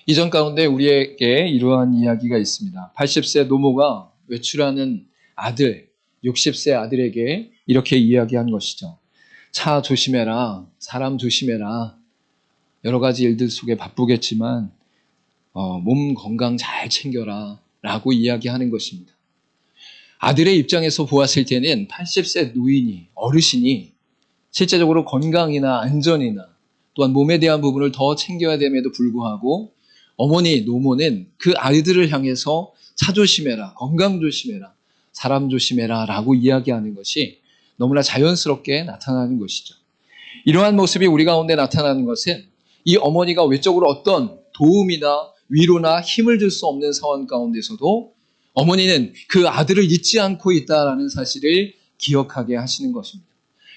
이전 가운데 우리에게 이러한 이야기가 있습니다. 80세 노모가 외출하는 아들, 60세 아들에게 이렇게 이야기한 것이죠. 차 조심해라, 사람 조심해라. 여러 가지 일들 속에 바쁘겠지만 몸 건강 잘 챙겨라 라고 이야기하는 것입니다. 아들의 입장에서 보았을 때는 80세 노인이, 어르신이 실제적으로 건강이나 안전이나 또한 몸에 대한 부분을 더 챙겨야 됨에도 불구하고 어머니 노모는 그 아이들을 향해서 차 조심해라, 건강 조심해라, 사람 조심해라 라고 이야기하는 것이 너무나 자연스럽게 나타나는 것이죠. 이러한 모습이 우리 가운데 나타나는 것은 이 어머니가 외적으로 어떤 도움이나 위로나 힘을 줄 수 없는 상황 가운데서도 어머니는 그 아들을 잊지 않고 있다라는 사실을 기억하게 하시는 것입니다.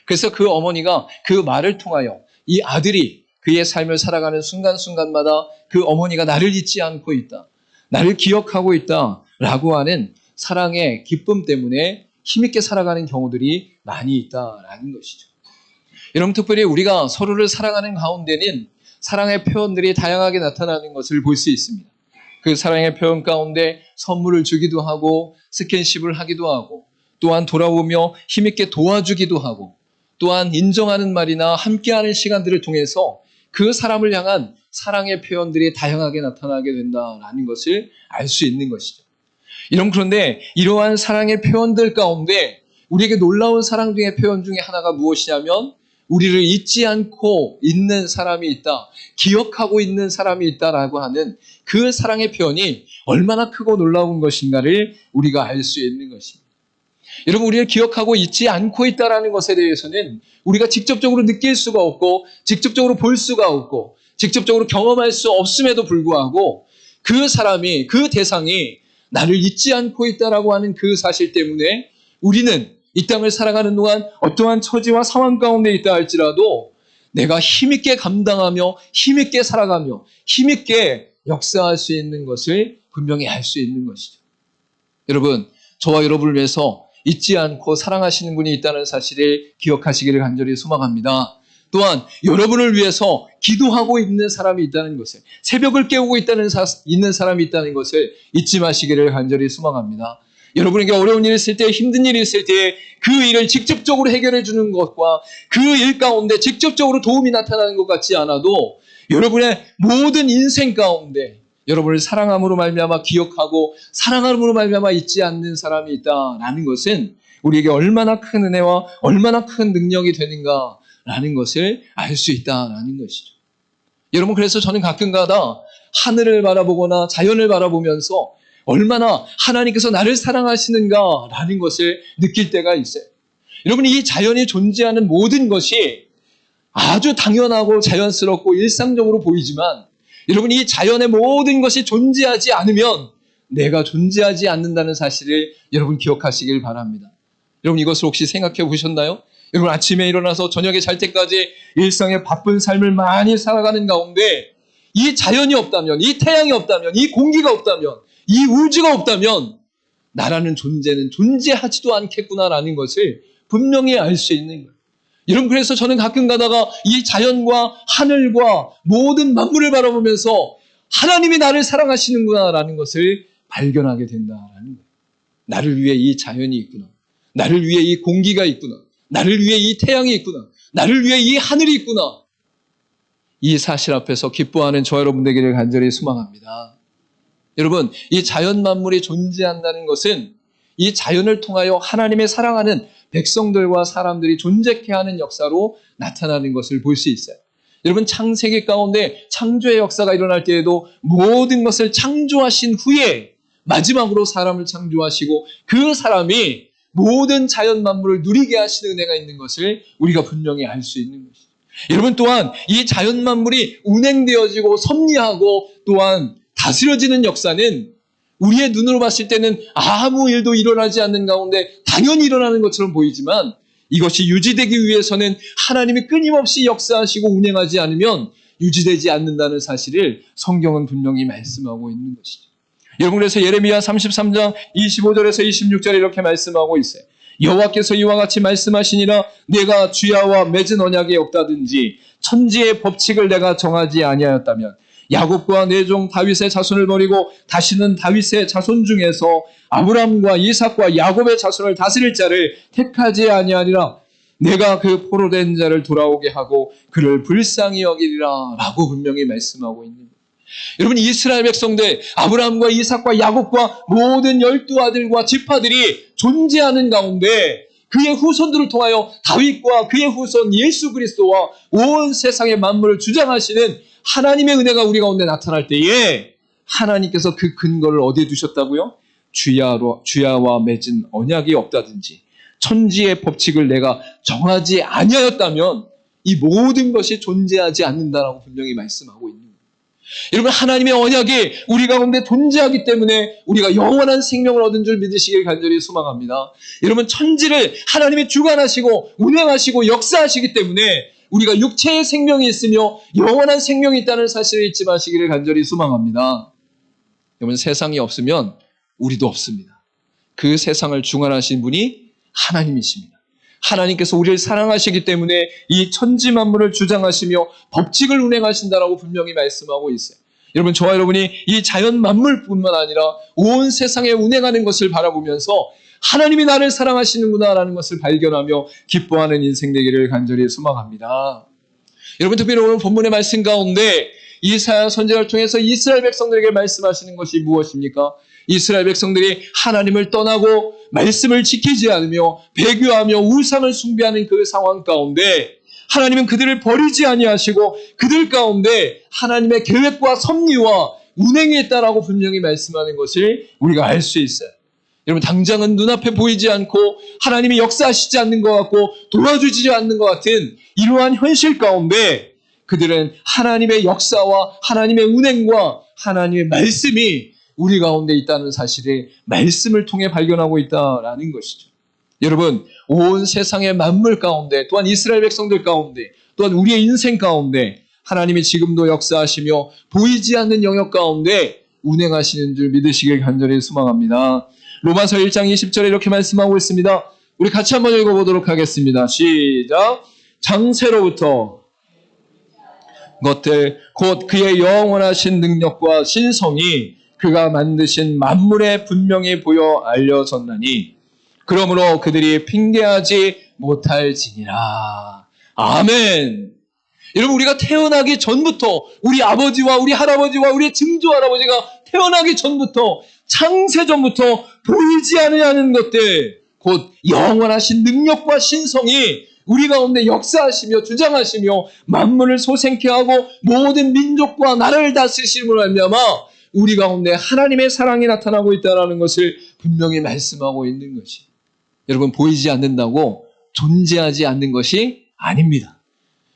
그래서 그 어머니가 그 말을 통하여 이 아들이 그의 삶을 살아가는 순간순간마다 그 어머니가 나를 잊지 않고 있다, 나를 기억하고 있다라고 하는 사랑의 기쁨 때문에 힘있게 살아가는 경우들이 많이 있다라는 것이죠. 여러분, 특별히 우리가 서로를 사랑하는 가운데는 사랑의 표현들이 다양하게 나타나는 것을 볼 수 있습니다. 그 사랑의 표현 가운데 선물을 주기도 하고 스킨십을 하기도 하고 또한 돌아오며 힘있게 도와주기도 하고 또한 인정하는 말이나 함께하는 시간들을 통해서 그 사람을 향한 사랑의 표현들이 다양하게 나타나게 된다는 것을 알 수 있는 것이죠. 그런데 이러한 사랑의 표현들 가운데 우리에게 놀라운 사랑 중의 표현 중에 하나가 무엇이냐면 우리를 잊지 않고 있는 사람이 있다, 기억하고 있는 사람이 있다라고 하는 그 사랑의 표현이 얼마나 크고 놀라운 것인가를 우리가 알 수 있는 것입니다. 여러분, 우리를 기억하고 잊지 않고 있다는 것에 대해서는 우리가 직접적으로 느낄 수가 없고 직접적으로 볼 수가 없고 직접적으로 경험할 수 없음에도 불구하고 그 사람이, 그 대상이 나를 잊지 않고 있다라고 하는 그 사실 때문에 우리는 이 땅을 살아가는 동안 어떠한 처지와 상황 가운데 있다 할지라도 내가 힘있게 감당하며 힘있게 살아가며 힘있게 역사할 수 있는 것을 분명히 알 수 있는 것이죠. 여러분, 저와 여러분을 위해서 잊지 않고 사랑하시는 분이 있다는 사실을 기억하시기를 간절히 소망합니다. 또한 여러분을 위해서 기도하고 있는 사람이 있다는 것을, 새벽을 깨우고 있는 사람이 있다는 것을 잊지 마시기를 간절히 소망합니다. 여러분에게 어려운 일이 있을 때, 힘든 일이 있을 때 그 일을 직접적으로 해결해 주는 것과 그 일 가운데 직접적으로 도움이 나타나는 것 같지 않아도 여러분의 모든 인생 가운데 여러분을 사랑함으로 말미암아 기억하고 사랑함으로 말미암아 잊지 않는 사람이 있다라는 것은 우리에게 얼마나 큰 은혜와 얼마나 큰 능력이 되는가라는 것을 알 수 있다라는 것이죠. 여러분, 그래서 저는 가끔가다 하늘을 바라보거나 자연을 바라보면서 얼마나 하나님께서 나를 사랑하시는가라는 것을 느낄 때가 있어요. 여러분, 이 자연이 존재하는 모든 것이 아주 당연하고 자연스럽고 일상적으로 보이지만 여러분, 이 자연의 모든 것이 존재하지 않으면 내가 존재하지 않는다는 사실을 여러분 기억하시길 바랍니다. 여러분, 이것을 혹시 생각해 보셨나요? 여러분, 아침에 일어나서 저녁에 잘 때까지 일상의 바쁜 삶을 많이 살아가는 가운데 이 자연이 없다면, 이 태양이 없다면, 이 공기가 없다면, 이 우주가 없다면 나라는 존재는 존재하지도 않겠구나라는 것을 분명히 알 수 있는 거예요. 여러분, 그래서 저는 가끔 가다가 이 자연과 하늘과 모든 만물을 바라보면서 하나님이 나를 사랑하시는구나라는 것을 발견하게 된다라는 거예요. 나를 위해 이 자연이 있구나. 나를 위해 이 공기가 있구나. 나를 위해 이 태양이 있구나. 나를 위해 이 하늘이 있구나. 이 사실 앞에서 기뻐하는 저 여러분 되기를 간절히 소망합니다. 여러분, 이 자연 만물이 존재한다는 것은 이 자연을 통하여 하나님의 사랑하는 백성들과 사람들이 존재케 하는 역사로 나타나는 것을 볼 수 있어요. 여러분, 창세기 가운데 창조의 역사가 일어날 때에도 모든 것을 창조하신 후에 마지막으로 사람을 창조하시고 그 사람이 모든 자연 만물을 누리게 하시는 은혜가 있는 것을 우리가 분명히 알 수 있는 것이죠. 여러분, 또한 이 자연 만물이 운행되어지고 섭리하고 또한 다스려지는 역사는 우리의 눈으로 봤을 때는 아무 일도 일어나지 않는 가운데 당연히 일어나는 것처럼 보이지만 이것이 유지되기 위해서는 하나님이 끊임없이 역사하시고 운행하지 않으면 유지되지 않는다는 사실을 성경은 분명히 말씀하고 있는 것이죠. 여러분, 그래서 예레미야 33장 25절에서 26절에 이렇게 말씀하고 있어요. 여호와께서 이와 같이 말씀하시니라. 내가 주야와 맺은 언약에 없다든지 천지의 법칙을 내가 정하지 아니하였다면 야곱과 내 종 다윗의 자손을 버리고 다시는 다윗의 자손 중에서 아브람과 이삭과 야곱의 자손을 다스릴 자를 택하지 아니하리라. 내가 그 포로된 자를 돌아오게 하고 그를 불쌍히 여기리라 라고 분명히 말씀하고 있는 거예요. 여러분, 이스라엘 백성들 아브람과 이삭과 야곱과 모든 12아들과 지파들이 존재하는 가운데 그의 후손들을 통하여 다윗과 그의 후손 예수 그리스도와 온 세상의 만물을 주장하시는 하나님의 은혜가 우리 가운데 나타날 때에 하나님께서 그 근거를 어디에 두셨다고요? 주야와 맺은 언약이 없다든지 천지의 법칙을 내가 정하지 아니하였다면 이 모든 것이 존재하지 않는다라고 분명히 말씀하고 있는 거예요. 여러분, 하나님의 언약이 우리 가운데 존재하기 때문에 우리가 영원한 생명을 얻은 줄 믿으시길 간절히 소망합니다. 여러분, 천지를 하나님이 주관하시고 운행하시고 역사하시기 때문에 우리가 육체의 생명이 있으며 영원한 생명이 있다는 사실을 잊지 마시기를 간절히 소망합니다. 여러분, 세상이 없으면 우리도 없습니다. 그 세상을 주관하신 분이 하나님이십니다. 하나님께서 우리를 사랑하시기 때문에 이 천지 만물을 주장하시며 법칙을 운행하신다라고 분명히 말씀하고 있어요. 여러분, 저와 여러분이 이 자연 만물뿐만 아니라 온 세상에 운행하는 것을 바라보면서 하나님이 나를 사랑하시는구나라는 것을 발견하며 기뻐하는 인생 되기를 간절히 소망합니다. 여러분, 특별히 오늘 본문의 말씀 가운데 이사야 선지자를 통해서 이스라엘 백성들에게 말씀하시는 것이 무엇입니까? 이스라엘 백성들이 하나님을 떠나고 말씀을 지키지 않으며 배교하며 우상을 숭배하는 그 상황 가운데 하나님은 그들을 버리지 아니하시고 그들 가운데 하나님의 계획과 섭리와 운행이 있다라고 분명히 말씀하는 것을 우리가 알 수 있어요. 여러분, 당장은 눈앞에 보이지 않고 하나님이 역사하시지 않는 것 같고 도와주지 않는 것 같은 이러한 현실 가운데 그들은 하나님의 역사와 하나님의 운행과 하나님의 말씀이 우리 가운데 있다는 사실을 말씀을 통해 발견하고 있다라는 것이죠. 여러분, 온 세상의 만물 가운데 또한 이스라엘 백성들 가운데 또한 우리의 인생 가운데 하나님이 지금도 역사하시며 보이지 않는 영역 가운데 운행하시는 줄 믿으시길 간절히 소망합니다. 로마서 1장 20절에 이렇게 말씀하고 있습니다. 우리 같이 한번 읽어보도록 하겠습니다. 시작. 장세로부터 것들 곧 그의 영원하신 능력과 신성이 그가 만드신 만물에 분명히 보여 알려졌나니 그러므로 그들이 핑계하지 못할지니라. 아멘. 여러분, 우리가 태어나기 전부터 우리 아버지와 우리 할아버지와 우리 증조 할아버지가 태어나기 전부터 창세전부터 보이지 않는 것들 곧 영원하신 능력과 신성이 우리 가운데 역사하시며 주장하시며 만물을 소생케 하고 모든 민족과 나라를 다스리심으로 말미암아 우리 가운데 하나님의 사랑이 나타나고 있다는 것을 분명히 말씀하고 있는 것이, 여러분, 보이지 않는다고 존재하지 않는 것이 아닙니다.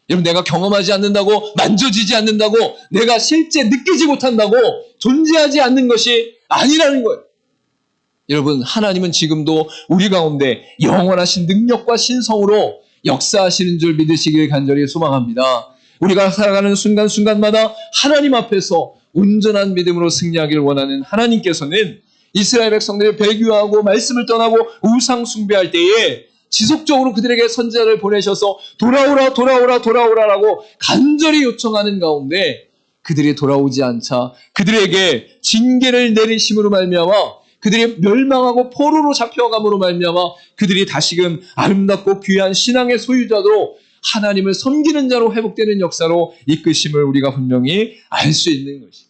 여러분, 내가 경험하지 않는다고, 만져지지 않는다고, 내가 실제 느끼지 못한다고 존재하지 않는 것이 아니라는 거예요. 여러분, 하나님은 지금도 우리 가운데 영원하신 능력과 신성으로 역사하시는 줄 믿으시길 간절히 소망합니다. 우리가 살아가는 순간순간마다 하나님 앞에서 온전한 믿음으로 승리하기를 원하는 하나님께서는 이스라엘 백성들이 배교하고 말씀을 떠나고 우상 숭배할 때에 지속적으로 그들에게 선지자를 보내셔서 돌아오라 돌아오라 돌아오라라고 간절히 요청하는 가운데 그들이 돌아오지 않자 그들에게 징계를 내리심으로 말미암아 그들이 멸망하고 포로로 잡혀감으로 말미암아 그들이 다시금 아름답고 귀한 신앙의 소유자로 하나님을 섬기는 자로 회복되는 역사로 이끄심을 우리가 분명히 알 수 있는 것입니다.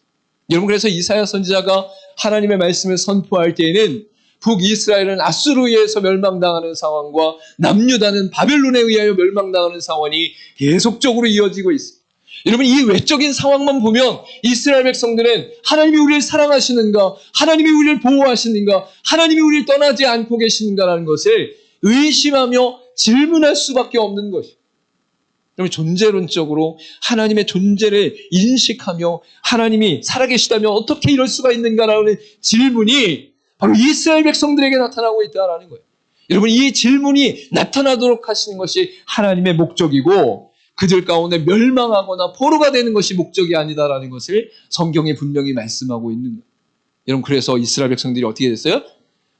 여러분, 그래서 이사야 선지자가 하나님의 말씀을 선포할 때에는 북이스라엘은 아수르에 의해서 멸망당하는 상황과 남유다는 바벨론에 의하여 멸망당하는 상황이 계속적으로 이어지고 있습니다. 여러분, 이 외적인 상황만 보면 이스라엘 백성들은 하나님이 우리를 사랑하시는가, 하나님이 우리를 보호하시는가, 하나님이 우리를 떠나지 않고 계시는가라는 것을 의심하며 질문할 수밖에 없는 것입니다. 여러분, 존재론적으로 하나님의 존재를 인식하며 하나님이 살아계시다면 어떻게 이럴 수가 있는가라는 질문이 바로 이스라엘 백성들에게 나타나고 있다는 거예요. 여러분, 이 질문이 나타나도록 하시는 것이 하나님의 목적이고 그들 가운데 멸망하거나 포로가 되는 것이 목적이 아니다라는 것을 성경이 분명히 말씀하고 있는 거예요. 여러분, 그래서 이스라엘 백성들이 어떻게 됐어요?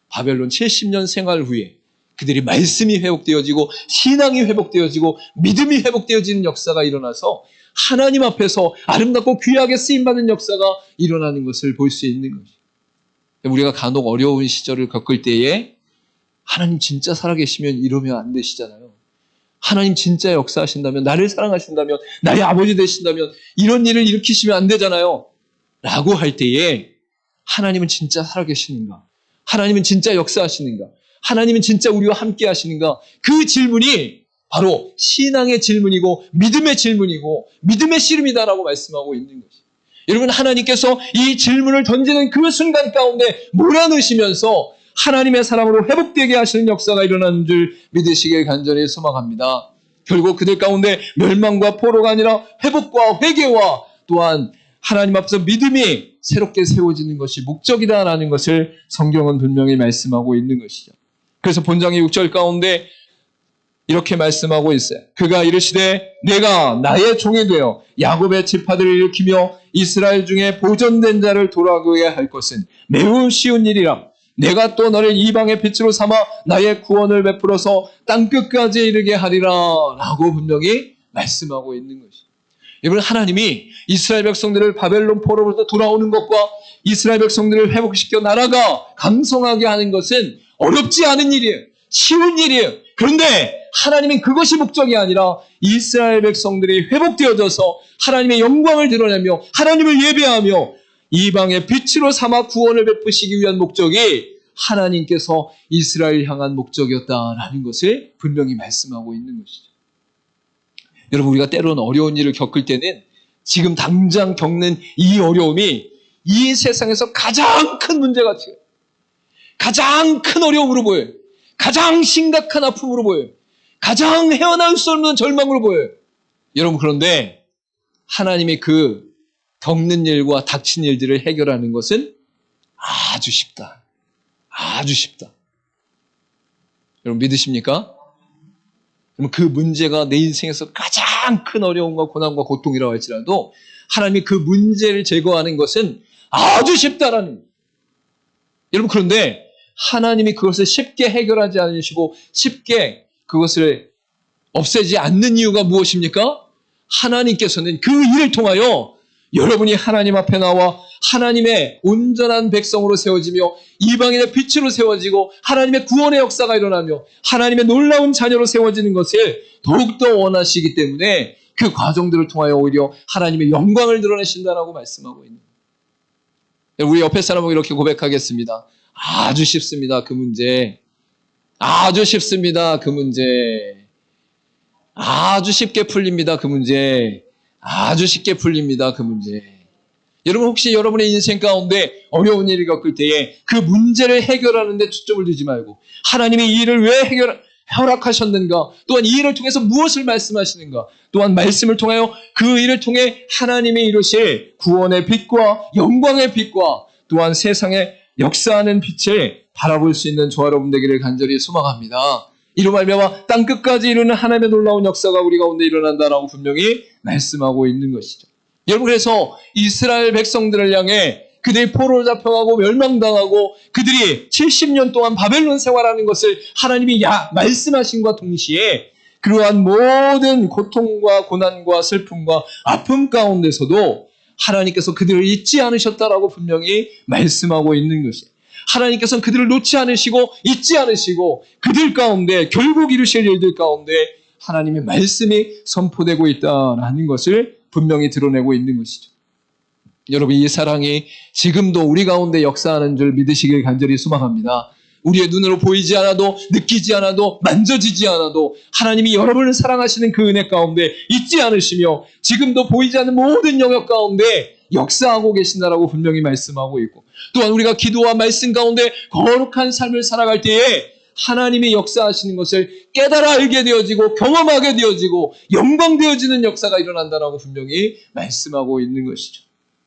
바벨론 70년 생활 후에 그들이 말씀이 회복되어지고 신앙이 회복되어지고 믿음이 회복되어지는 역사가 일어나서 하나님 앞에서 아름답고 귀하게 쓰임받는 역사가 일어나는 것을 볼 수 있는 것이죠. 우리가 간혹 어려운 시절을 겪을 때에 하나님 진짜 살아계시면 이러면 안 되시잖아요. 하나님 진짜 역사하신다면, 나를 사랑하신다면, 나의 아버지 되신다면 이런 일을 일으키시면 안 되잖아요. 라고 할 때에 하나님은 진짜 살아계시는가? 하나님은 진짜 역사하시는가? 하나님은 진짜 우리와 함께 하시는가? 그 질문이 바로 신앙의 질문이고 믿음의 질문이고 믿음의 씨름이다라고 말씀하고 있는 것이죠. 여러분, 하나님께서 이 질문을 던지는 그 순간 가운데 몰아넣으시면서 하나님의 사람으로 회복되게 하시는 역사가 일어나는 줄 믿으시길 간절히 소망합니다. 결국 그들 가운데 멸망과 포로가 아니라 회복과 회개와 또한 하나님 앞에서 믿음이 새롭게 세워지는 것이 목적이다라는 것을 성경은 분명히 말씀하고 있는 것이죠. 그래서 본장의 6절 가운데 이렇게 말씀하고 있어요. 그가 이르시되 내가 나의 종이 되어 야곱의 지파들을 일으키며 이스라엘 중에 보존된 자를 돌아오게 할 것은 매우 쉬운 일이라. 내가 또 너를 이방의 빛으로 삼아 나의 구원을 베풀어서 땅끝까지 이르게 하리라 라고 분명히 말씀하고 있는 것이죠. 여러분, 하나님이 이스라엘 백성들을 바벨론 포로로부터 돌아오는 것과 이스라엘 백성들을 회복시켜 나라가 강성하게 하는 것은 어렵지 않은 일이에요. 쉬운 일이에요. 그런데 하나님은 그것이 목적이 아니라 이스라엘 백성들이 회복되어져서 하나님의 영광을 드러내며 하나님을 예배하며 이방의 빛으로 삼아 구원을 베푸시기 위한 목적이 하나님께서 이스라엘 향한 목적이었다라는 것을 분명히 말씀하고 있는 것이죠. 여러분, 우리가 때로는 어려운 일을 겪을 때는 지금 당장 겪는 이 어려움이 이 세상에서 가장 큰 문제같이, 가장 큰 어려움으로 보여요. 가장 심각한 아픔으로 보여요. 가장 헤어나올 수 없는 절망으로 보여요. 여러분, 그런데 하나님이 그 겪는 일과 닥친 일들을 해결하는 것은 아주 쉽다. 아주 쉽다. 여러분, 믿으십니까? 그러면 그 문제가 내 인생에서 가장 큰 어려움과 고난과 고통이라고 할지라도 하나님이 그 문제를 제거하는 것은 아주 쉽다라는 거예요. 여러분, 그런데 하나님이 그것을 쉽게 해결하지 않으시고 쉽게 그것을 없애지 않는 이유가 무엇입니까? 하나님께서는 그 일을 통하여 여러분이 하나님 앞에 나와 하나님의 온전한 백성으로 세워지며 이방인의 빛으로 세워지고 하나님의 구원의 역사가 일어나며 하나님의 놀라운 자녀로 세워지는 것을 더욱더 원하시기 때문에 그 과정들을 통하여 오히려 하나님의 영광을 드러내신다라고 말씀하고 있는 거예요. 우리 옆에 사람하고 이렇게 고백하겠습니다. 아주 쉽습니다. 그 문제. 아주 쉽습니다. 그 문제. 아주 쉽게 풀립니다. 그 문제. 아주 쉽게 풀립니다. 그 문제. 여러분, 혹시 여러분의 인생 가운데 어려운 일을 겪을 때에 그 문제를 해결하는 데 초점을 두지 말고 하나님이 이 일을 왜 허락하셨는가, 또한 이 일을 통해서 무엇을 말씀하시는가, 또한 말씀을 통하여 그 일을 통해 하나님이 이루실 구원의 빛과 영광의 빛과 또한 세상에 역사하는 빛을 바라볼 수 있는 저와 여러분 되기를 간절히 소망합니다. 이로 말미암아 땅끝까지 이루는 하나님의 놀라운 역사가 우리 가운데 일어난다라고 분명히 말씀하고 있는 것이죠. 여러분, 그래서 이스라엘 백성들을 향해 그들이 포로로 잡혀가고 멸망당하고 그들이 70년 동안 바벨론 생활하는 것을 하나님이 말씀하신과 동시에 그러한 모든 고통과 고난과 슬픔과 아픔 가운데서도 하나님께서 그들을 잊지 않으셨다라고 분명히 말씀하고 있는 것이에요. 하나님께서는 그들을 놓지 않으시고 잊지 않으시고 그들 가운데 결국 이루실 일들 가운데 하나님의 말씀이 선포되고 있다라는 것을 분명히 드러내고 있는 것이죠. 여러분, 이 사랑이 지금도 우리 가운데 역사하는 줄 믿으시길 간절히 소망합니다. 우리의 눈으로 보이지 않아도 느끼지 않아도 만져지지 않아도 하나님이 여러분을 사랑하시는 그 은혜 가운데 잊지 않으시며 지금도 보이지 않는 모든 영역 가운데 역사하고 계신다라고 분명히 말씀하고 있고, 또한 우리가 기도와 말씀 가운데 거룩한 삶을 살아갈 때에 하나님이 역사하시는 것을 깨달아 알게 되어지고 경험하게 되어지고 영광되어지는 역사가 일어난다라고 분명히 말씀하고 있는 것이죠.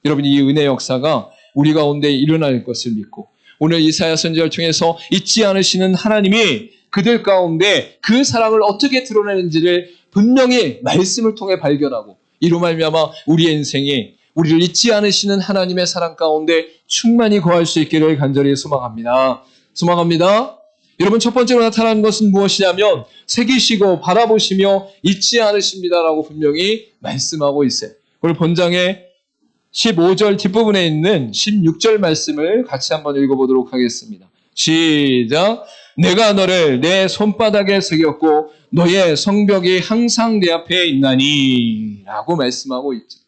여러분, 이 은혜 역사가 우리 가운데 일어날 것을 믿고 오늘 이사야 선지자를 통해서 잊지 않으시는 하나님이 그들 가운데 그 사랑을 어떻게 드러내는지를 분명히 말씀을 통해 발견하고 이로 말미암아 우리의 인생이 우리를 잊지 않으시는 하나님의 사랑 가운데 충만히 거할 수 있기를 간절히 소망합니다. 소망합니다. 여러분 첫 번째로 나타나는 것은 무엇이냐면 새기시고 바라보시며 잊지 않으십니다라고 분명히 말씀하고 있어요. 오늘 본장의 15절 뒷부분에 있는 16절 말씀을 같이 한번 읽어보도록 하겠습니다. 시작. 내가 너를 내 손바닥에 새겼고 너의 성벽이 항상 내 앞에 있나니 라고 말씀하고 있죠.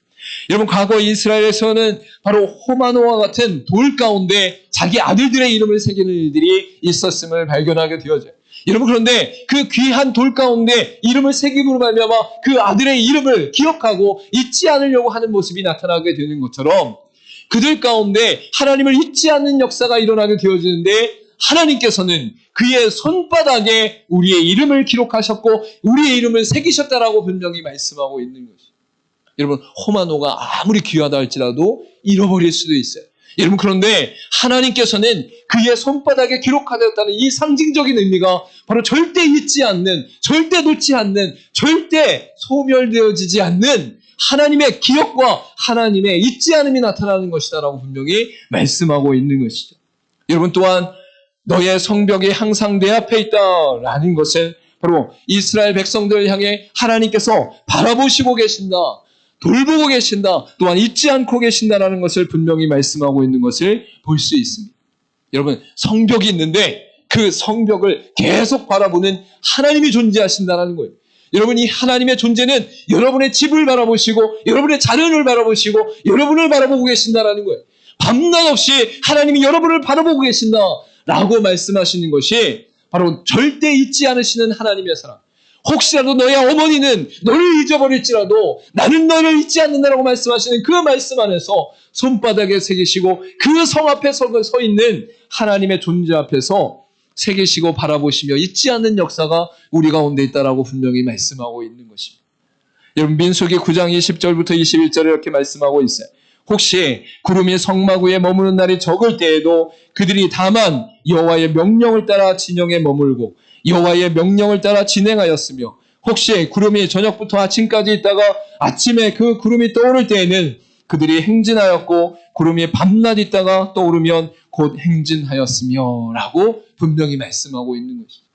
여러분 과거 이스라엘에서는 바로 호마노와 같은 돌 가운데 자기 아들들의 이름을 새기는 일들이 있었음을 발견하게 되어져요. 여러분 그런데 그 귀한 돌 가운데 이름을 새김으로 말미암아 그 아들의 이름을 기억하고 잊지 않으려고 하는 모습이 나타나게 되는 것처럼 그들 가운데 하나님을 잊지 않는 역사가 일어나게 되어지는데 하나님께서는 그의 손바닥에 우리의 이름을 기록하셨고 우리의 이름을 새기셨다라고 분명히 말씀하고 있는 것이죠. 여러분 호마노가 아무리 귀하다 할지라도 잃어버릴 수도 있어요. 여러분 그런데 하나님께서는 그의 손바닥에 기록하셨다는 이 상징적인 의미가 바로 절대 잊지 않는, 절대 놓지 않는, 절대 소멸되어지지 않는 하나님의 기억과 하나님의 잊지 않음이 나타나는 것이다라고 분명히 말씀하고 있는 것이죠. 여러분 또한 너의 성벽이 항상 내 앞에 있다라는 것은 바로 이스라엘 백성들을 향해 하나님께서 바라보시고 계신다, 돌보고 계신다, 또한 잊지 않고 계신다라는 것을 분명히 말씀하고 있는 것을 볼 수 있습니다. 여러분 성벽이 있는데 그 성벽을 계속 바라보는 하나님이 존재하신다는 거예요. 여러분 이 하나님의 존재는 여러분의 집을 바라보시고 여러분의 자녀를 바라보시고 여러분을 바라보고 계신다는 거예요. 밤낮 없이 하나님이 여러분을 바라보고 계신다라고 말씀하시는 것이 바로 절대 잊지 않으시는 하나님의 사랑. 혹시라도 너의 어머니는 너를 잊어버릴지라도 나는 너를 잊지 않는다라고 말씀하시는 그 말씀 안에서 손바닥에 새기시고 그 성 앞에 서 있는 하나님의 존재 앞에서 새기시고 바라보시며 잊지 않는 역사가 우리 가운데 있다라고 분명히 말씀하고 있는 것입니다. 여러분 민수기 9장 20절부터 21절에 이렇게 말씀하고 있어요. 혹시 구름이 성막 위에 머무는 날이 적을 때에도 그들이 다만 여호와의 명령을 따라 진영에 머물고 여호와의 명령을 따라 진행하였으며 혹시 구름이 저녁부터 아침까지 있다가 아침에 그 구름이 떠오를 때에는 그들이 행진하였고 구름이 밤낮 있다가 떠오르면 곧 행진하였으며 라고 분명히 말씀하고 있는 것입니다.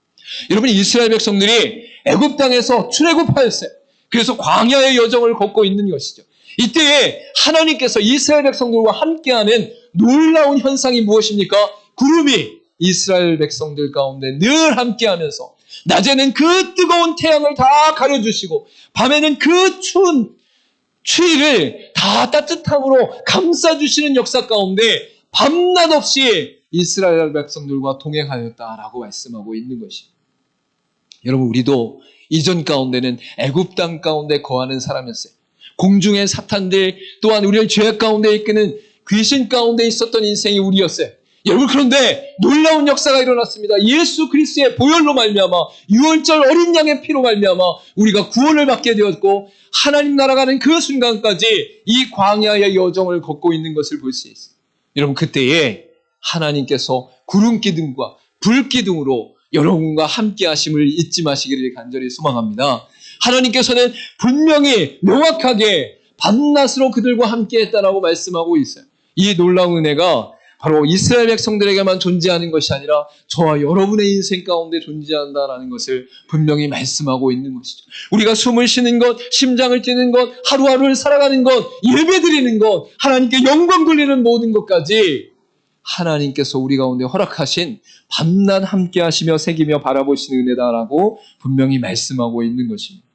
여러분 이스라엘 백성들이 애굽 땅에서 출애굽하였어요. 그래서 광야의 여정을 걷고 있는 것이죠. 이때에 하나님께서 이스라엘 백성들과 함께하는 놀라운 현상이 무엇입니까? 구름이 이스라엘 백성들 가운데 늘 함께하면서 낮에는 그 뜨거운 태양을 다 가려주시고 밤에는 그 추운 추위를 다 따뜻함으로 감싸주시는 역사 가운데 밤낮 없이 이스라엘 백성들과 동행하였다라고 말씀하고 있는 것입니다. 여러분 우리도 이전 가운데는 애굽 땅 가운데 거하는 사람이었어요. 공중의 사탄들 또한 우리를 죄 가운데 이끄는 귀신 가운데 있었던 인생이 우리였어요. 여러분 그런데 놀라운 역사가 일어났습니다. 예수 그리스도의 보혈로 말미암아 유월절 어린 양의 피로 말미암아 우리가 구원을 받게 되었고 하나님 나라가는 그 순간까지 이 광야의 여정을 걷고 있는 것을 볼 수 있어요. 여러분 그때에 하나님께서 구름 기둥과 불 기둥으로 여러분과 함께 하심을 잊지 마시기를 간절히 소망합니다. 하나님께서는 분명히 명확하게 밤낮으로 그들과 함께 했다라고 말씀하고 있어요. 이 놀라운 은혜가 바로 이스라엘 백성들에게만 존재하는 것이 아니라 저와 여러분의 인생 가운데 존재한다라는 것을 분명히 말씀하고 있는 것이죠. 우리가 숨을 쉬는 것, 심장을 뛰는 것, 하루하루를 살아가는 것, 예배드리는 것, 하나님께 영광 돌리는 모든 것까지 하나님께서 우리 가운데 허락하신 밤낮 함께 하시며 새기며 바라보시는 은혜다라고 분명히 말씀하고 있는 것입니다.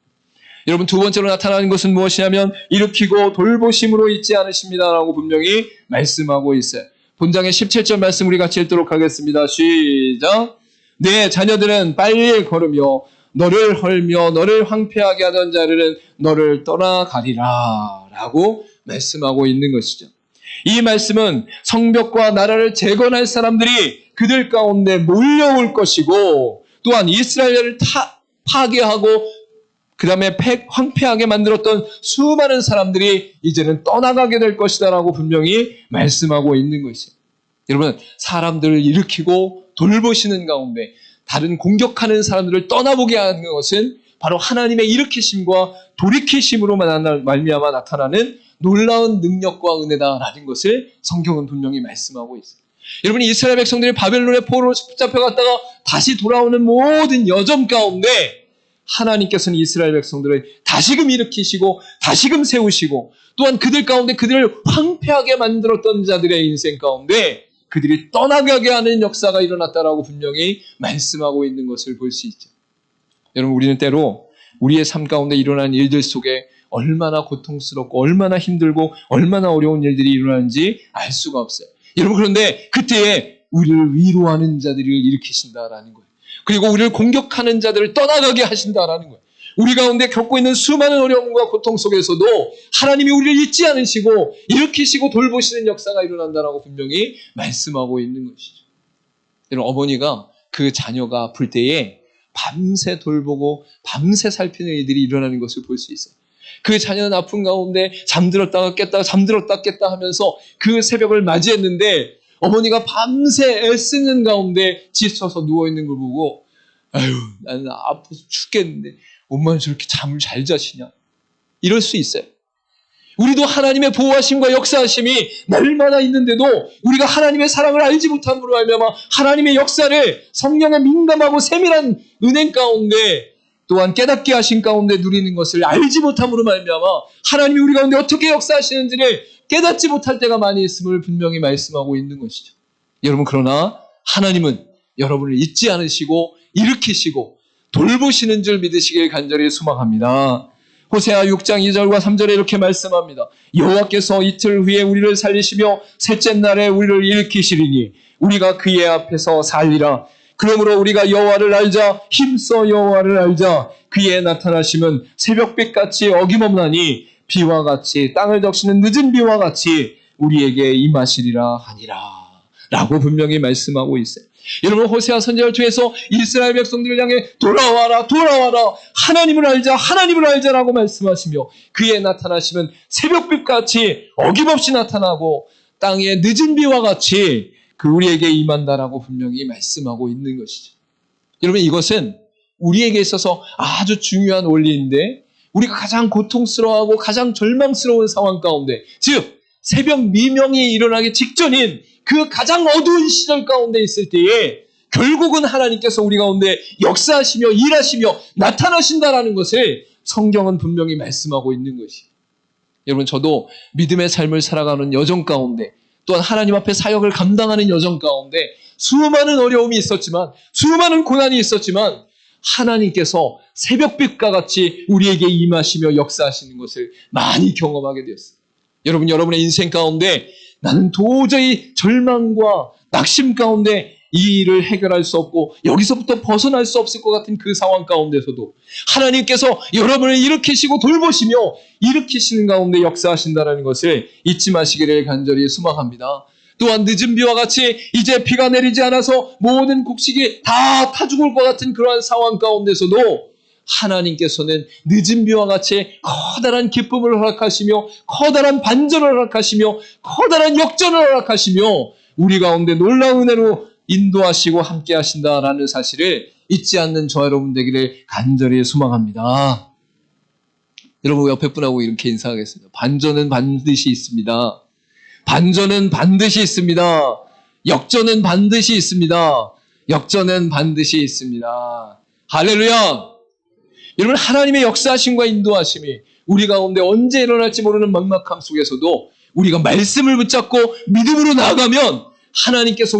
여러분 두 번째로 나타나는 것은 무엇이냐면 일으키고 돌보심으로 잊지 않으십니다라고 분명히 말씀하고 있어요. 본장의 17절 말씀 우리 같이 읽도록 하겠습니다. 시작. 내 자녀들은 빨리 걸으며 너를 헐며 너를 황폐하게 하던 자들은 너를 떠나가리라 라고 말씀하고 있는 것이죠. 이 말씀은 성벽과 나라를 재건할 사람들이 그들 가운데 몰려올 것이고 또한 이스라엘을 파괴하고 그 다음에 황폐하게 만들었던 수많은 사람들이 이제는 떠나가게 될 것이다 라고 분명히 말씀하고 있는 것이에요. 여러분 사람들을 일으키고 돌보시는 가운데 다른 공격하는 사람들을 떠나보게 하는 것은 바로 하나님의 일으키심과 돌이키심으로 말미암아 나타나는 놀라운 능력과 은혜다라는 것을 성경은 분명히 말씀하고 있어요. 여러분 이스라엘 백성들이 바벨론의 포로로 붙잡혀갔다가 다시 돌아오는 모든 여정 가운데 하나님께서는 이스라엘 백성들을 다시금 일으키시고 다시금 세우시고 또한 그들 가운데 그들을 황폐하게 만들었던 자들의 인생 가운데 그들이 떠나가게 하는 역사가 일어났다라고 분명히 말씀하고 있는 것을 볼 수 있죠. 여러분, 우리는 때로 우리의 삶 가운데 일어난 일들 속에 얼마나 고통스럽고 얼마나 힘들고 얼마나 어려운 일들이 일어나는지 알 수가 없어요. 여러분, 그런데 그때에 우리를 위로하는 자들을 일으키신다라는 거예요. 그리고 우리를 공격하는 자들을 떠나가게 하신다라는 거예요. 우리 가운데 겪고 있는 수많은 어려움과 고통 속에서도 하나님이 우리를 잊지 않으시고 일으키시고 돌보시는 역사가 일어난다라고 분명히 말씀하고 있는 것이죠. 여러분, 어머니가 그 자녀가 아플 때에 밤새 돌보고 밤새 살피는 일들이 일어나는 것을 볼 수 있어요. 그 자녀는 아픈 가운데 잠들었다가 깼다가 잠들었다 깼다 하면서 그 새벽을 맞이했는데 어머니가 밤새 애쓰는 가운데 지쳐서 누워있는 걸 보고 아유, 나는 아파서 죽겠는데 엄마는 저렇게 잠을 잘 자시냐, 이럴 수 있어요. 우리도 하나님의 보호하심과 역사하심이 날마다 있는데도 우리가 하나님의 사랑을 알지 못함으로 말미암아 하나님의 역사를 성령에 민감하고 세밀한 은행 가운데 또한 깨닫게 하신 가운데 누리는 것을 알지 못함으로 말미암아 하나님이 우리 가운데 어떻게 역사하시는지를 깨닫지 못할 때가 많이 있음을 분명히 말씀하고 있는 것이죠. 여러분, 그러나 하나님은 여러분을 잊지 않으시고 일으키시고 돌보시는 줄 믿으시길 간절히 소망합니다. 호세아 6장 2절과 3절에 이렇게 말씀합니다. 여호와께서 이틀 후에 우리를 살리시며 셋째 날에 우리를 일으키시리니 우리가 그의 앞에서 살리라. 그러므로 우리가 여호와를 알자, 힘써 여호와를 알자. 그의 나타나심은 새벽빛같이 어김없나니 비와 같이 땅을 적시는 늦은 비와 같이 우리에게 임하시리라 하니라 라고 분명히 말씀하고 있어요. 여러분, 호세아 선지자를 통해서 이스라엘 백성들을 향해 돌아와라 돌아와라, 하나님을 알자 하나님을 알자라고 말씀하시며 그의 나타나심은 새벽빛같이 어김없이 나타나고 땅의 늦은 비와 같이 그 우리에게 임한다라고 분명히 말씀하고 있는 것이죠. 여러분, 이것은 우리에게 있어서 아주 중요한 원리인데 우리가 가장 고통스러워하고 가장 절망스러운 상황 가운데, 즉 새벽 미명이 일어나기 직전인 그 가장 어두운 시절 가운데 있을 때에 결국은 하나님께서 우리 가운데 역사하시며 일하시며 나타나신다라는 것을 성경은 분명히 말씀하고 있는 것이에요. 여러분, 저도 믿음의 삶을 살아가는 여정 가운데 또한 하나님 앞에 사역을 감당하는 여정 가운데 수많은 어려움이 있었지만 수많은 고난이 있었지만 하나님께서 새벽빛과 같이 우리에게 임하시며 역사하시는 것을 많이 경험하게 되었어요. 여러분, 여러분의 인생 가운데 나는 도저히 절망과 낙심 가운데 이 일을 해결할 수 없고 여기서부터 벗어날 수 없을 것 같은 그 상황 가운데서도 하나님께서 여러분을 일으키시고 돌보시며 일으키시는 가운데 역사하신다는 것을 잊지 마시기를 간절히 소망합니다. 또한 늦은 비와 같이 이제 비가 내리지 않아서 모든 곡식이 다 타 죽을 것 같은 그러한 상황 가운데서도 하나님께서는 늦은 비와 같이 커다란 기쁨을 허락하시며 커다란 반전을 허락하시며 커다란 역전을 허락하시며 우리 가운데 놀라운 은혜로 인도하시고 함께 하신다라는 사실을 잊지 않는 저와 여러분 되기를 간절히 소망합니다. 여러분, 옆에 분하고 이렇게 인사하겠습니다. 반전은 반드시 있습니다. 반전은 반드시 있습니다. 역전은 반드시 있습니다. 역전은 반드시 있습니다. 할렐루야! 여러분, 하나님의 역사하심과 인도하심이 우리 가운데 언제 일어날지 모르는 막막함 속에서도 우리가 말씀을 붙잡고 믿음으로 나아가면 하나님께서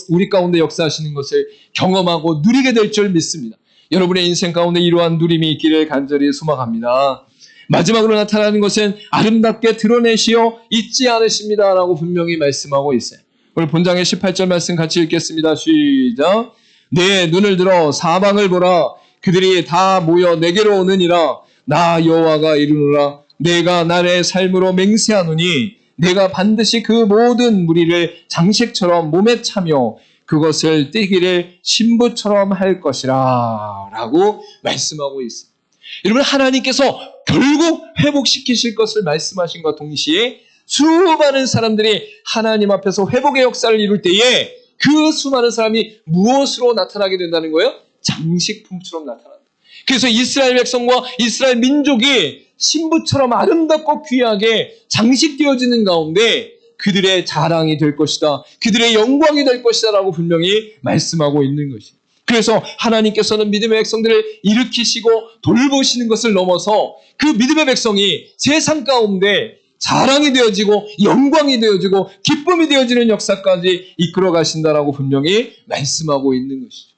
우리 가운데 역사하시는 것을 경험하고 누리게 될 줄 믿습니다. 여러분의 인생 가운데 이러한 누림이 있기를 간절히 소망합니다. 마지막으로 나타나는 것은 아름답게 드러내시어 잊지 않으십니다라고 분명히 말씀하고 있어요. 오늘 본장의 18절 말씀 같이 읽겠습니다. 시작. 내 눈을 들어 사방을 보라. 그들이 다 모여 내게로 오느니라. 나 여호와가 이르노라. 내가 나의 삶으로 맹세하노니 내가 반드시 그 모든 무리를 장식처럼 몸에 차며 그것을 떼기를 신부처럼 할 것이라 라고 말씀하고 있습니다. 여러분, 하나님께서 결국 회복시키실 것을 말씀하신과 동시에 수많은 사람들이 하나님 앞에서 회복의 역사를 이룰 때에 그 수많은 사람이 무엇으로 나타나게 된다는 거예요? 장식품처럼 나타난다. 그래서 이스라엘 백성과 이스라엘 민족이 신부처럼 아름답고 귀하게 장식되어지는 가운데 그들의 자랑이 될 것이다. 그들의 영광이 될 것이다 라고 분명히 말씀하고 있는 것입니다. 그래서 하나님께서는 믿음의 백성들을 일으키시고 돌보시는 것을 넘어서 그 믿음의 백성이 세상 가운데 자랑이 되어지고 영광이 되어지고 기쁨이 되어지는 역사까지 이끌어 가신다라고 분명히 말씀하고 있는 것이죠.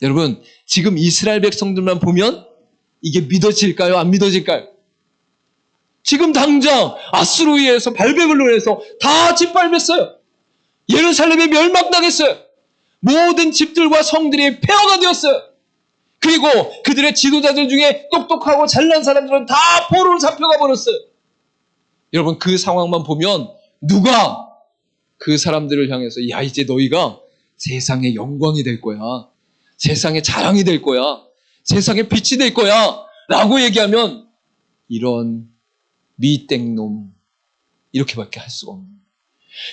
여러분, 지금 이스라엘 백성들만 보면 이게 믿어질까요? 안 믿어질까요? 지금 당장 아수르에서 발베글로 해서 다 짓밟았어요. 예루살렘이 멸망당했어요. 모든 집들과 성들이 폐허가 되었어요. 그리고 그들의 지도자들 중에 똑똑하고 잘난 사람들은 다 포로로 잡혀가 버렸어요. 여러분, 그 상황만 보면 누가 그 사람들을 향해서 야, 이제 너희가 세상의 영광이 될 거야. 세상의 자랑이 될 거야. 세상의 빛이 될 거야. 라고 얘기하면 이런 미땡놈 이렇게밖에 할 수가 없는 거예요.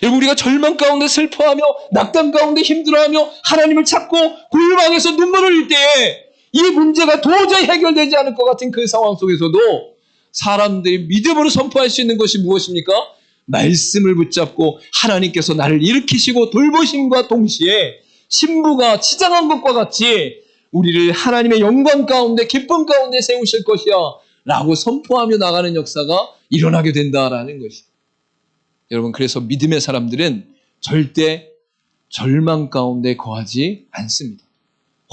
여러분, 우리가 절망 가운데 슬퍼하며 낙담 가운데 힘들어하며 하나님을 찾고 골방에서 눈물을 흘릴 때에 이 문제가 도저히 해결되지 않을 것 같은 그 상황 속에서도 사람들이 믿음으로 선포할 수 있는 것이 무엇입니까? 말씀을 붙잡고 하나님께서 나를 일으키시고 돌보심과 동시에 신부가 치장한 것과 같이 우리를 하나님의 영광 가운데 기쁨 가운데 세우실 것이야 라고 선포하며 나가는 역사가 일어나게 된다라는 것이죠. 여러분, 그래서 믿음의 사람들은 절대 절망 가운데 거하지 않습니다.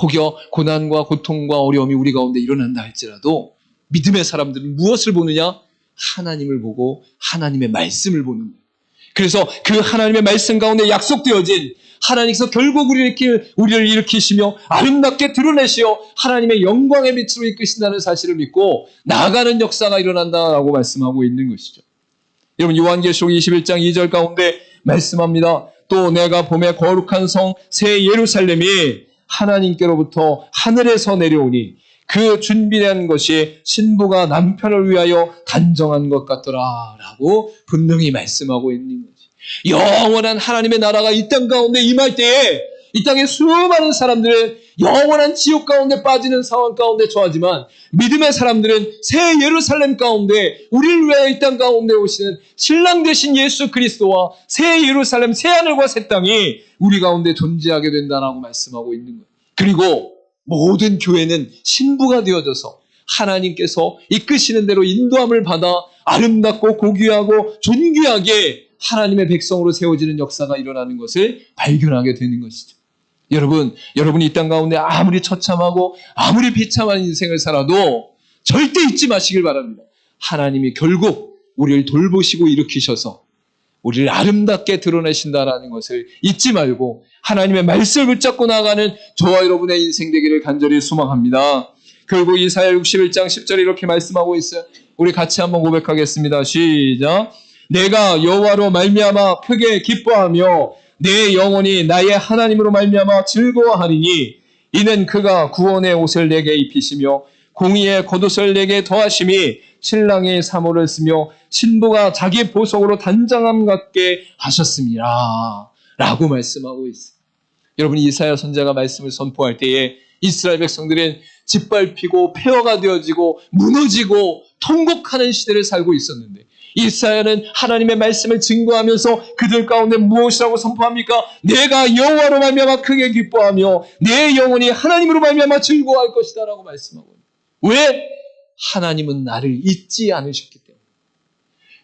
혹여 고난과 고통과 어려움이 우리 가운데 일어난다 할지라도 믿음의 사람들은 무엇을 보느냐? 하나님을 보고 하나님의 말씀을 보는 거예요. 그래서 그 하나님의 말씀 가운데 약속되어진 하나님께서 결국 우리를 일으키시며 아름답게 드러내시어 하나님의 영광의 빛으로 이끄신다는 사실을 믿고 나아가는 역사가 일어난다라고 말씀하고 있는 것이죠. 여러분, 요한계시록 21장 2절 가운데 말씀합니다. 또 내가 봄에 거룩한 성 새 예루살렘이 하나님께로부터 하늘에서 내려오니 그 준비된 것이 신부가 남편을 위하여 단정한 것 같더라 라고 분명히 말씀하고 있는 거지. 영원한 하나님의 나라가 이 땅 가운데 임할 때에 이 땅의 수많은 사람들은 영원한 지옥 가운데 빠지는 상황 가운데 처하지만 믿음의 사람들은 새 예루살렘 가운데 우리를 위하여 이 땅 가운데 오시는 신랑 되신 예수 그리스도와 새 예루살렘 새 하늘과 새 땅이 우리 가운데 존재하게 된다라고 말씀하고 있는 거예요. 그리고 모든 교회는 신부가 되어져서 하나님께서 이끄시는 대로 인도함을 받아 아름답고 고귀하고 존귀하게 하나님의 백성으로 세워지는 역사가 일어나는 것을 발견하게 되는 것이죠. 여러분이 이 땅 가운데 아무리 처참하고 아무리 비참한 인생을 살아도 절대 잊지 마시길 바랍니다. 하나님이 결국 우리를 돌보시고 일으키셔서 우리를 아름답게 드러내신다라는 것을 잊지 말고 하나님의 말씀을 붙잡고 나아가는 저와 여러분의 인생 되기를 간절히 소망합니다. 결국 이사야 61장 10절에 이렇게 말씀하고 있어요. 우리 같이 한번 고백하겠습니다. 시작. 내가 여호와로 말미암아 크게 기뻐하며 내 영혼이 나의 하나님으로 말미암아 즐거워하리니 이는 그가 구원의 옷을 내게 입히시며 공의의 겉옷을 내게 더하심이 신랑이 사모를 쓰며 신부가 자기 보석으로 단장함 같게 하셨습니다 라고 말씀하고 있어요. 여러분, 이사야 선지자가 말씀을 선포할 때에 이스라엘 백성들은 짓밟히고 폐허가 되어지고 무너지고 통곡하는 시대를 살고 있었는데 이사야는 하나님의 말씀을 증거하면서 그들 가운데 무엇이라고 선포합니까? 내가 여호와로 말미암아 크게 기뻐하며 내 영혼이 하나님으로 말미암아 즐거워할 것이다 라고 말씀하고 있습니다. 왜? 하나님은 나를 잊지 않으셨기 때문에.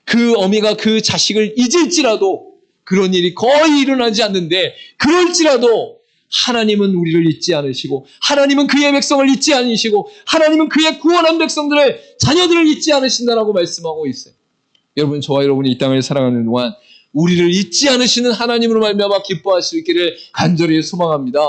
그 어미가 그 자식을 잊을지라도 그런 일이 거의 일어나지 않는데 그럴지라도 하나님은 우리를 잊지 않으시고 하나님은 그의 백성을 잊지 않으시고 하나님은 그의 구원한 백성들의 자녀들을 잊지 않으신다라고 말씀하고 있어요. 여러분, 저와 여러분이 이 땅을 살아가는 동안 우리를 잊지 않으시는 하나님으로 말미암아 기뻐할 수 있기를 간절히 소망합니다.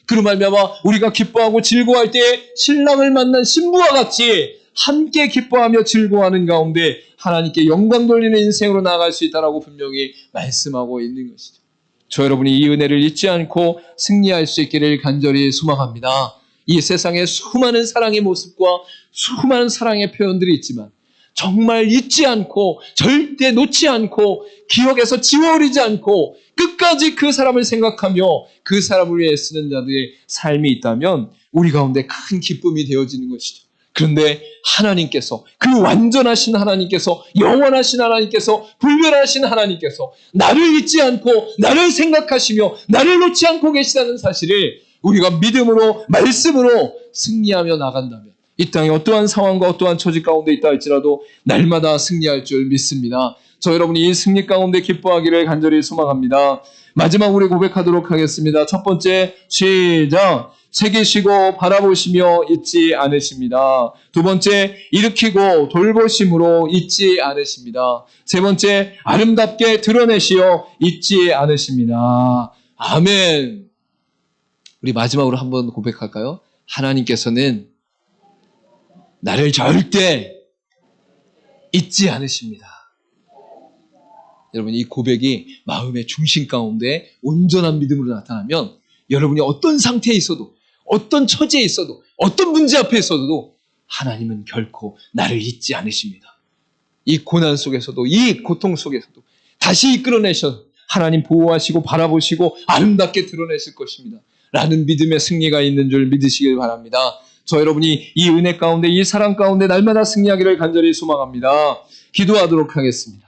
그로 말미암아 우리가 기뻐하고 즐거워할 때에 신랑을 만난 신부와 같이 함께 기뻐하며 즐거워하는 가운데 하나님께 영광 돌리는 인생으로 나아갈 수 있다라고 분명히 말씀하고 있는 것이죠. 저 여러분이 이 은혜를 잊지 않고 승리할 수 있기를 간절히 소망합니다. 이 세상에 수많은 사랑의 모습과 수많은 사랑의 표현들이 있지만 정말 잊지 않고 절대 놓지 않고 기억에서 지워버리지 않고 끝까지 그 사람을 생각하며 그 사람을 위해 쓰는 자들의 삶이 있다면 우리 가운데 큰 기쁨이 되어지는 것이죠. 그런데 하나님께서, 그 완전하신 하나님께서, 영원하신 하나님께서, 불변하신 하나님께서 나를 잊지 않고 나를 생각하시며 나를 놓지 않고 계시다는 사실을 우리가 믿음으로 말씀으로 승리하며 나간다면 이 땅에 어떠한 상황과 어떠한 처지 가운데 있다 할지라도 날마다 승리할 줄 믿습니다. 저 여러분이 이 승리 가운데 기뻐하기를 간절히 소망합니다. 마지막으로 고백하도록 하겠습니다. 첫 번째, 시작. 새기시고 바라보시며 잊지 않으십니다. 두 번째, 일으키고 돌보심으로 잊지 않으십니다. 세 번째, 아름답게 드러내시어 잊지 않으십니다. 아멘. 우리 마지막으로 한번 고백할까요? 하나님께서는 나를 절대 잊지 않으십니다. 여러분, 이 고백이 마음의 중심 가운데 온전한 믿음으로 나타나면 여러분이 어떤 상태에 있어도, 어떤 처지에 있어도, 어떤 문제 앞에 있어도 하나님은 결코 나를 잊지 않으십니다. 이 고난 속에서도, 이 고통 속에서도 다시 이끌어내셔 하나님 보호하시고 바라보시고 아름답게 드러내실 것입니다. 라는 믿음의 승리가 있는 줄 믿으시길 바랍니다. 저 여러분이 이 은혜 가운데, 이 사랑 가운데 날마다 승리하기를 간절히 소망합니다. 기도하도록 하겠습니다.